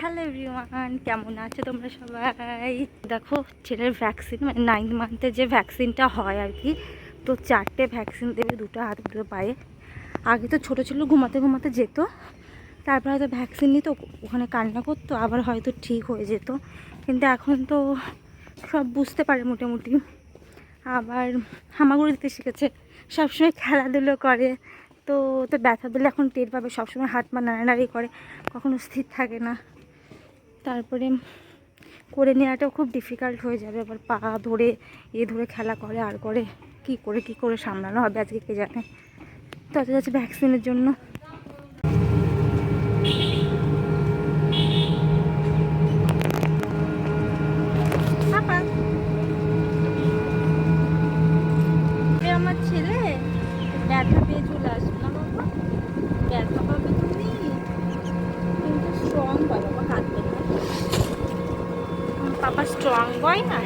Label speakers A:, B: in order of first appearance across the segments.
A: Hello everyone, কেমন আছো তোমরা সবাই? দেখো, ছেলের ভ্যাকসিন মানে 9 মান্থের যে ভ্যাকসিনটা হয় আর কি, তো 4টে ভ্যাকসিন দেবে, 2টো হাতে 2টো পায়ে। আগে তো ছোটো ছিল, ঘুমাতে ঘুমাতে যেত, তারপর হয়তো ভ্যাকসিন নিত, ওখানে কান্না করতো, আবার হয়তো ঠিক হয়ে যেত। কিন্তু এখন তো সব বুঝতে পারে মোটামুটি, আবার হামাগুড়ি দিতে শিখেছে, সবসময় খেলাধুলো করে। তো ব্যথা দিলে এখন টের পাবে, সবসময় হাত পা নাড়ানাড়ি করে, কখনো স্থির থাকে না। তারপরে করে নেওয়াটাও খুব ডিফিকাল্ট হয়ে যাবে, আবার পা ধরে ধরে খেলা করে আর করে, কি করে সামলানো হবে আজকে কে জানে। তো যাচ্ছে ভ্যাকসিনের জন্য। আমার ছেলে ব্যথা পেয়ে চলে আসবে না বাবা, ব্যথা পাবে তুমি, কিন্তু স্ট্রং বয় বাবা, কাঁদবে না। পাপা স্ট্রং বয় না।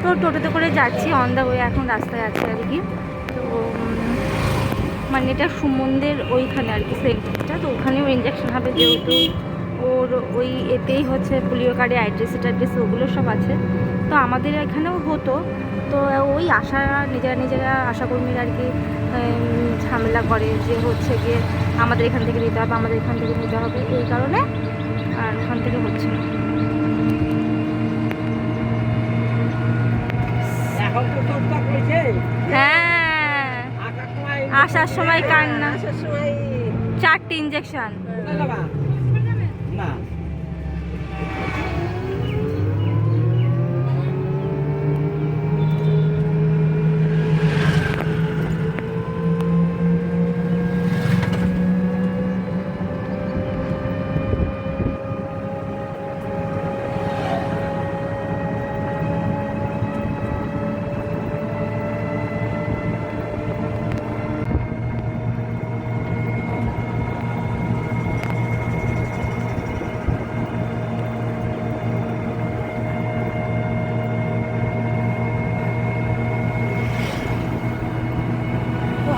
A: তো টোটোতে করে যাচ্ছি, অন দ্য ওয়ে এখন রাস্তায় আছি আর কি। তো মানে এটা সুমনদের ওইখানে আর কি সেন্টারটা, তো ওখানেও ইঞ্জেকশন হবে, যেহেতু ওর ওই এতেই হচ্ছে পোলিও কার্ডে অ্যাড্রেস ওগুলো সব আছে। তো আমাদের এখানেও হতো, তো ওই নিজেরা আশাকর্মীরা আর কি ঝামেলা করে যে হচ্ছে গিয়ে আমাদের এখান থেকে নিতে হবে, আমাদের এখান থেকে নিতে হবে, এই কারণে আর ওখান থেকে হচ্ছে না। হ্যাঁ, আসার সময় কান্না, 4টে ইঞ্জেকশন।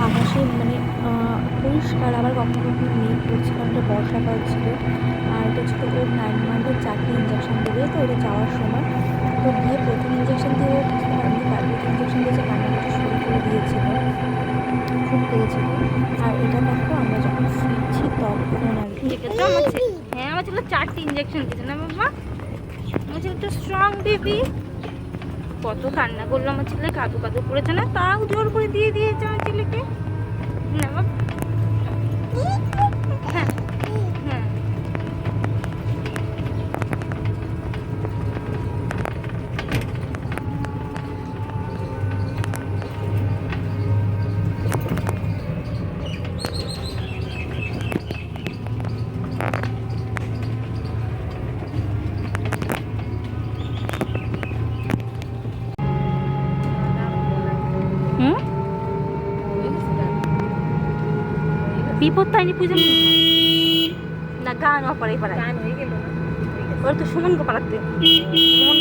A: আকাশে মানে পরিষ্কার, আবার কখনো কখনো মেঘ করছে, কারণ এটা বর্ষাকাল ছিল। আর এটা ছিল ওর 9 মান্থের 4টে ইঞ্জেকশন দেবে, তো ওটা যাওয়ার সময় তো গিয়ে প্রথম ইঞ্জেকশন দিয়ে ও বুঝতে পারেনি, তারপর ইঞ্জেকশন দিয়েছে, কান্নাকাটি শুরু করে দিয়েছিল, খুব পেয়েছিল। আর এটা দেখো আমরা যখন ফিরছি তখন আর কি, হ্যাঁ আমার ছিল 4টে ইঞ্জেকশন দিয়েছে না বাবা, আমার ছিল তো স্ট্রং বেবি। কত কান্না করলো আমার ছেলে, কাদু কাদু করেছে না, তাও জোর করে দিয়ে দিয়েছে আমার ছেলেকে না বাবা। হ্যাঁ হ্যাঁ, বিপদ তাইনি পুজো না, গান অপারে পাড়ায় গান হয়ে গেল, ওরা তো সুমনকে পাড়াতে, সুমন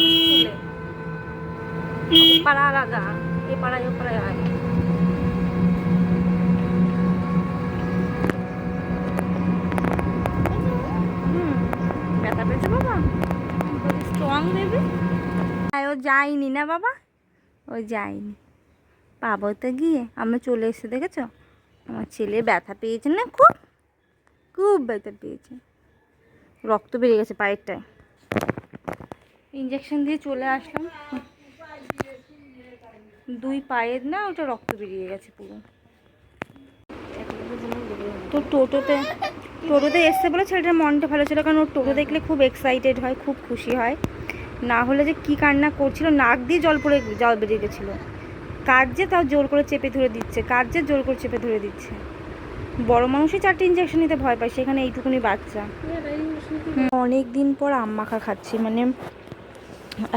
A: পাড়া আলাদা, এ পাড়ায় ও পাড়ায় হয়। ব্যথা পেয়েছে বাবা, স্ট্রং বেবি। ও যায়নি না বাবা, ও যায়নি, পাবো তো গিয়ে। আমরা চলে এসে দেখেছো, আমার ছেলে ব্যথা পেয়েছে না, খুব খুব ব্যথা পেয়েছে, রক্ত বেরিয়ে গেছে পায়েরটায়। ইঞ্জেকশন দিয়ে চলে আসলাম, 2 পায়ের না, ওটা রক্ত বেরিয়ে গেছে পুরো। তো টোটোতে এসছে বলে ছেলেটার মনটা ভালো ছিল, কারণ ওর টোটো দেখলে খুব এক্সাইটেড হয়, খুব খুশি হয়। না হলে যে কি কান্না করছিল, নাক দিয়ে জল বেরিয়ে গেছিলো। কাঁদছে, তাও জোর করে চেপে ধরে দিচ্ছে, কাঁদছে জোর করে চেপে ধরে দিচ্ছে। বড় মানুষই 4টে ইঞ্জেকশন নিতে ভয় পায়, সেখানে এইটুকুনি বাচ্চা। অনেক দিন পর আম মাখা খাচ্ছি, মানে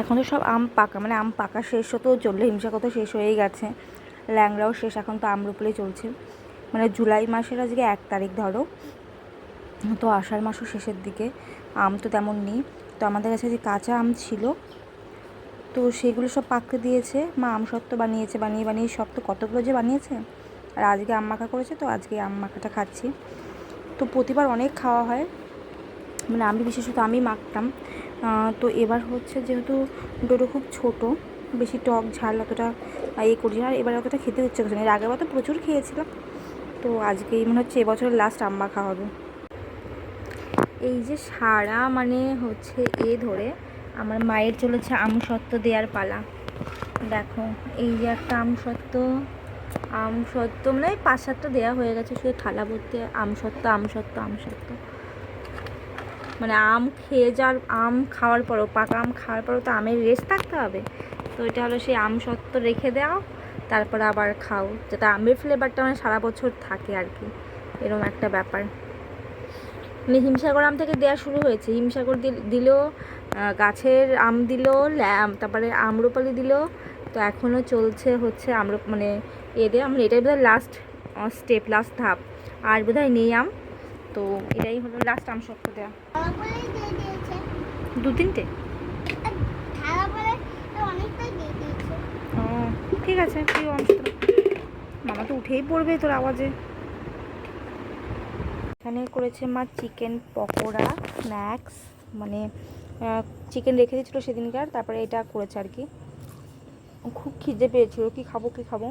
A: এখন তো সব আম পাকা, মানে আম পাকা শেষ হতেও চললে, হিমসাগর তো শেষ হয়েই গেছে, ল্যাংড়াও শেষ, এখন তো আমরুপলেই চলছে। মানে জুলাই মাসের আজকে 1 তারিখ ধরো, তো আষাঢ় মাসও শেষের দিকে, আম তো তেমন নেই। তো আমাদের কাছে যে কাঁচা আম ছিল, তো সেগুলো সব পাকতে দিয়েছে মা, আমসত্ত্ব বানিয়েছে, বানিয়ে সব তো কতগুলো যে বানিয়েছে। আর আজকে আম মাখা করেছে, তো আজকে আম মাখাটা খাচ্ছি। তো প্রতিবার অনেক খাওয়া হয়, মানে আমি বিশেষত আমি মাখতাম। তো এবার হচ্ছে যেহেতু ডোডো খুব ছোট, বেশি টক ঝাল অতটা করছি না, আর এবার অতটা খেতে ইচ্ছে করছে না। এর আগেবার তো প্রচুর খেয়েছিলাম, তো আজকেই মনে হচ্ছে এবছরের লাস্ট আম মাখা হবে। এই যে সারা মানে হচ্ছে ধরে আমার মায়ের চলেছে আমসত্ত্ব দেওয়ার পালা। দেখো এই যে একটা আমসত্ত্ব মানে 5-7টা দেওয়া হয়ে গেছে, শুধু থালা ভর্তি আমসত্ত্ব। মানে আম খাওয়ার পরও, পাকা আম খাওয়ার পরও তো আমের রেস্ট থাকতে হবে। তো এটা হলো সেই আমসত্ত্ব রেখে দাও, তারপর আবার খাও, যাতে আমের ফ্লেভারটা মানে সারা বছর থাকে আর কি, এরকম একটা ব্যাপার। মানে হিমসাগর আম থেকে দেওয়া শুরু হয়েছে, হিমসাগর দিল, গাছের আম দিল, তারপরে আম্রপালি দিল। তো এখনও চলছে হচ্ছে মানে দেওয়া, মানে এটাই বোধহয় লাস্ট স্টেপ, লাস্ট ধাপ, আর বোধহয় নেই আম। তো এটাই হলো লাস্ট আমসত্ত্ব দেওয়া। 2-3টে ও ঠিক আছে, প্রিয় আমসত্ত্ব। মামা তো উঠেই পড়বে তোর আওয়াজে। এখানে করেছে মা চিকেন পকোড়া স্ন্যাক্স, মানে চিকেন রেখে দিয়েছিলো সেদিনকার, তারপরে এটা করেছে আর কি। খুব খিদে পেয়েছিল, কি খাবো